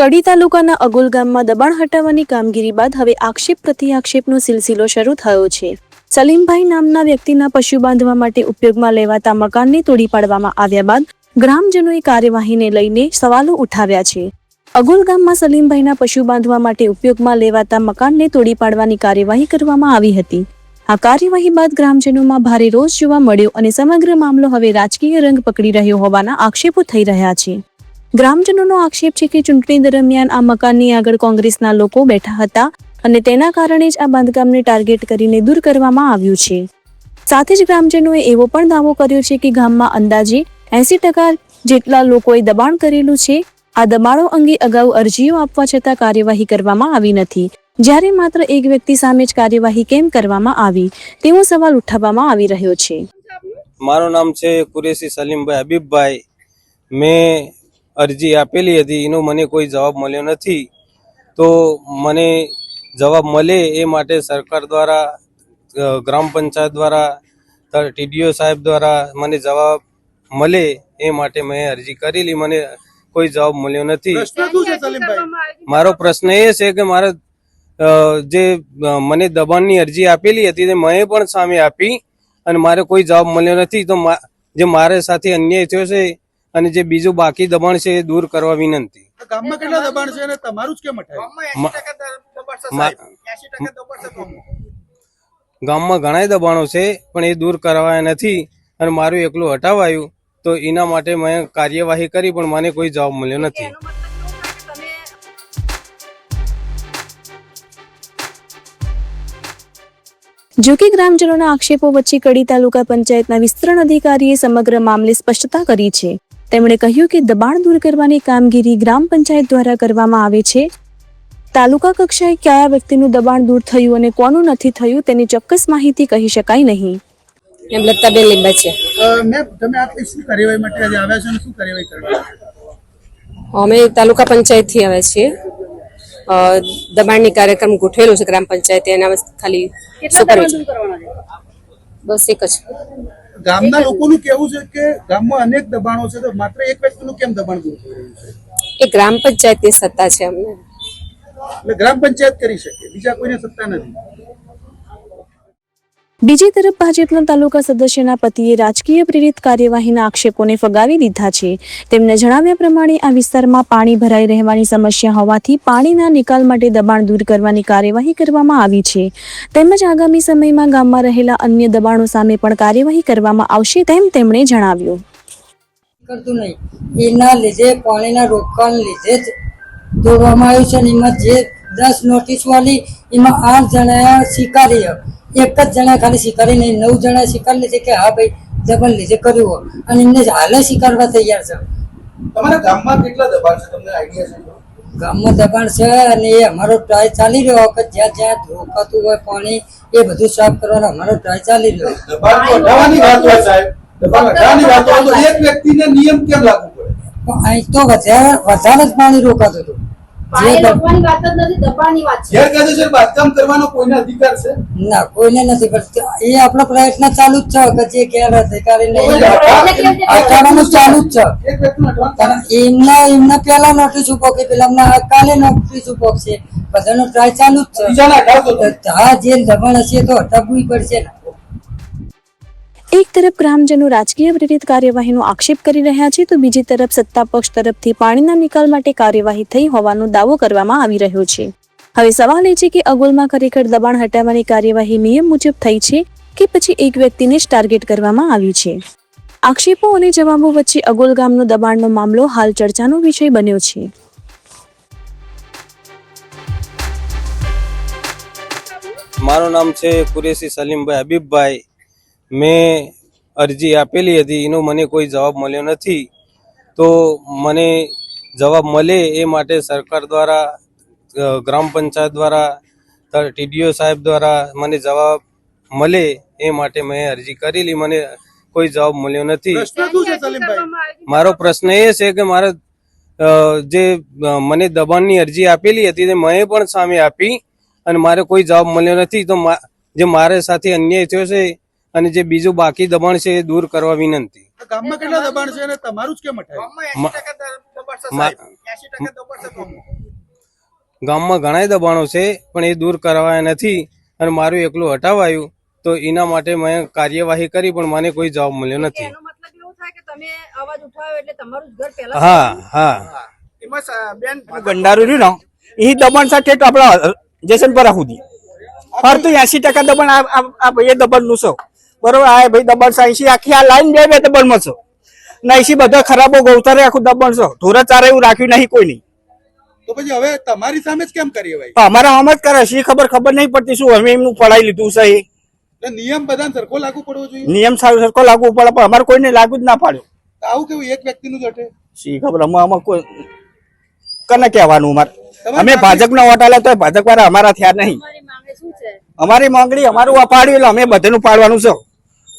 કડી તાલુકાના અગોલ ગામમાં દબાણ હટાવવાની કામગીરી બાદ હવે આક્ષેપ પ્રતિ આક્ષેપનો સિલસિલો શરૂ થયો છે। સલીમભાઈ નામના વ્યક્તિના પશુ બાંધવા માટે ઉપયોગમાં લેવાતા મકાનને તોડી પાડવામાં આવ્યા બાદ ગ્રામજનોએ કાર્યવાહીને લઈને સવાલો ઉઠાવ્યા છે। અગોલ ગામમાં સલીમભાઈના પશુ બાંધવા માટે ઉપયોગમાં લેવાતા મકાનને તોડી પાડવાની કાર્યવાહી કરવામાં આવી હતી। આ કાર્યવાહી બાદ ગ્રામજનોમાં ભારે રોષ જોવા મળ્યો અને સમગ્ર મામલો હવે રાજકીય રંગ પકડી રહ્યો હોવાના આક્ષેપો થઈ રહ્યા છે। ગ્રામજનોનો આક્ષેપ છે કે ચૂંટણી દરમિયાન આ મકાનની આગળ કોંગ્રેસના લોકો બેઠા હતા અને તેના કારણે જ આ બાંધકામને ટાર્ગેટ કરીને દૂર કરવામાં આવ્યું છે। સાથે જ ગ્રામજનોએ એવો પણ દાવો કર્યો છે કે ગામમાં અંદાજે 80% જેટલા લોકોએ દબાણ કરેલું છે। આ દબાણો અંગે અગાઉ અરજીઓ આપવા છતાં કાર્યવાહી કરવામાં આવી નથી, જ્યારે માત્ર એક વ્યક્તિ સામે જ કાર્યવાહી કેમ કરવામાં આવી તેવો સવાલ ઉઠાવવામાં આવી રહ્યો છે। મારું નામ છે કુરેશી સલીમભાઈ હબીબભાઈ। મેં અરજી આપેલી હતી, એનો મને કોઈ જવાબ મળ્યો નથી। તો મને જવાબ મળે એ માટે સરકાર દ્વારા, ગ્રામ પંચાયત દ્વારા, ટીડીઓ સાહેબ દ્વારા મને જવાબ મળે એ માટે મેં અરજી કરેલી। મને કોઈ જવાબ મળ્યો નથી। મારો પ્રશ્ન એ છે કે મારે જે મને દબાણની અરજી આપેલી હતી તે મેં પણ સામે આપી અને મારે કોઈ જવાબ મળ્યો નથી। તો જે મારે સાથે અન્યાય થયો છે અને જે બીજું બાકી દબાણ છે એ દૂર કરવા વિનંતી। ગામમાં કેટલા દબાણ છે અને તમારું જ કેમ હટાવ્યું? ગામમાં ઘણા દબાણો છે પણ એ દૂર કરાવાયા નથી અને મારું એકલું હટાવાયું, તો એના માટે મેં કાર્યવાહી કરી પણ મને કોઈ જવાબ મળ્યો નથી। જો કે ગ્રામજનોના આક્ષેપો વચ્ચે કડી તાલુકા પંચાયતના વિસ્તરણ અધિકારીએ સમગ્ર મામલે સ્પષ્ટતા કરી છે। તેમણે કહ્યું કે દબાણ દૂર કરવાની કામગીરી ગ્રામ પંચાયત દ્વારા કરવામાં આવે છે। તાલુકા કક્ષાએ કયા વ્યક્તિનું દબાણ દૂર થયું અને કોનું નથી થયું તેની ચોક્કસ માહિતી કહી શકાય નહીં। એમ લતાબેન લીંબા છે। તમે આ શું કાર્યવાહી માટે આજે આવ્યા છો અને શું કાર્યવાહી કરવા? અમે તાલુકા પંચાયત થી આવ્યા છીએ। દબાણની કાર્યક્રમ ગોઠવેલો છે ગ્રામ પંચાયતે, એના ખાલી બસ એક જ। ગામના લોકોનું કેવું છે કે ગામમાં અનેક દબાણો છે, તો માત્ર એક વ્યક્તિનું કેમ દબાણ દૂર થઈ રહ્યું છે? એ ગ્રામ પંચાયતની સત્તા છે અમને, એટલે ગ્રામ પંચાયત કરી શકે, બીજા કોઈને સત્તા નથી। બીજી તરફ ભાજપના તાલુકા સદસ્યના પતિએ રાજકીય પ્રેરિત કાર્યવાહીના આક્ષેપોને ફગાવી દીધા છે। તેમના જણાવ્યા પ્રમાણે આ વિસ્તારમાં પાણી ભરાઈ રહેવાની સમસ્યા હોવાથી પાણીના નિકાલ માટે દબાણ દૂર કરવાની કાર્યવાહી કરવામાં આવી છે, તેમજ આગામી સમયમાં ગામમાં રહેલા અન્ય દબાણો સામે પણ કાર્યવાહી કરવામાં આવશે તેમ તેમણે જણાવ્યું। કરતું નહીં, એના લીધે પાણીના રોકાણ લીધે જ દોડવામાં આવ્યું છે। એમાં જે 10 નોટિસ વાળી એમાં 8 જણા સ્વીકારી, એક જ જણા ખાલી સ્વીકારી નહીં, 9 જણા સ્વીકાર લીધે કે હા ભાઈ દબાણ લીધે કર્યું અને એમને હાલે સ્વીકારવા તૈયાર છે। તમારા ગામમાં કેટલા દબાણ છે, તમને આઈડિયા છે? ગામમાં દબાણ છે અને એ અમારો ટ્રાય ચાલી રહ્યો કે જ્યાં જ્યાં રોકાતું હોય પાણી એ બધું સાફ કરવાનો અમારો ટ્રાય ચાલી રહ્યો। દબાણ તો હટાવવાની વાત હોય સાહેબ, દબાણ હટાવવાની વાત હોય તો એક વ્યક્તિને નિયમ કેમ લાગુ પડે? અહીં તો વધારે જ પાણી રોકાતું હતું। ગેરકાયદેસર બાંધકામ કરવાનો કોઈને અધિકાર છે? ના, કોઈને નથી, પણ એ આપણો પ્રયત્ન ચાલુ જ છે કે જે ગેર અધિકારી હટાવવાનું ચાલુ જ છે। એક વ્યક્તિને હટાવવાનું એમના પેલા નોટિસ ઉપોકી, પેલા કાલે નોટિસ ઉપોકશે, બધાનો ટ્રાય ચાલુ જ છે। બીજાને હટાવતો હા, જે દબાણ હશે તો હટાવવું પડશે ને। એક તરફ ગ્રામજનો રાજકીય પ્રેરિત કાર્યવાહીનો આક્ષેપ કરી રહ્યા છે, તો બીજી તરફ સત્તા પક્ષ તરફથી પાણીના નિકાલ માટે કાર્યવાહી થઈ હોવાનો દાવો કરવામાં આવી રહ્યો છે। હવે સવાલ એ છે કે અગોલમાં ખરેખર દબાણ હટાવવાની કાર્યવાહી નિયમ મુજબ થઈ છે કે પછી એક વ્યક્તિને જ ટાર્ગેટ કરવામાં આવી છે? આક્ષેપો અને જવાબો વચ્ચે અગોલ ગામનો દબાણનો મામલો હાલ ચર્ચાનો વિષય બન્યો છે। મારું નામ છે કુરેશી સલીમભાઈ હબીબભાઈ। મેં અરજી આપેલી હતી, એનો મને કોઈ જવાબ મળ્યો નથી। તો મને જવાબ મળે એ માટે સરકાર દ્વારા, ગ્રામ પંચાયત દ્વારા, ટીડીઓ સાહેબ દ્વારા મને જવાબ મળે એ માટે મેં અરજી કરેલી। મને કોઈ જવાબ મળ્યો નથી। મારો પ્રશ્ન એ છે કે મારે જે મને દબાણની અરજી આપેલી હતી તે મેં પણ સામે આપી અને મારે કોઈ જવાબ મળ્યો નથી। તો જે મારે સાથે અન્યાય થયો છે અને જે બીજું બાકી દબાણ છે એ દૂર કરવા વિનંતી। ગામમાં કેટલા દબાણ છે અને તમારું જ કેમ હટાવ્યું? ગામમાં ઘણા દબાણો છે પણ એ દૂર કરાવાયા નથી અને મારું એકલું હટાવાયું તો એના માટે મેં કાર્યવાહી કરી પણ મને કોઈ જવાબ મળ્યો નથી. હા હા ગંડારું રહ્યું ને એ દબાણ સાથે તો આપડા જેસનપરા સુધી ફરતું 80% દબાણ આ ભાઈ દબાણ નું છે બરોબર. આ ભાઈ દબાણ છે 80 આખી આ લાઈન બે દબાણ માં છે ને 80 બધા ખરાબો ગૌતારે આખું દબાણ છે. ઢોરા ચારે એવું રાખ્યું નહીં કોઈ નહીં. તો પછી હવે તમારી સામે જ કેમ કરીએ ભાઈ? અમારા આમ જ કરે છે ખબર નહીં પડતી શું અમે એમનું પડાઈ લીધું છે. એટલે નિયમ બધાને સરખો લાગુ પડવો જોઈએ. નિયમ સરખો લાગુ પડે પણ અમારે કોઈને લાગુ જ ના પાડ્યો. તો આવું કેવું એક વ્યક્તિનું જ હટે? શી ખબર આમાં કોઈ કને કહેવાનું અમારે. અમે ભાજપના વોટ આલ્યા તો ભાજપ વાળા અમારા થયા નહીં. અમારી માંગણી અમારું પાડ્યું એટલે અમે બધાનું પાડવાનું છે.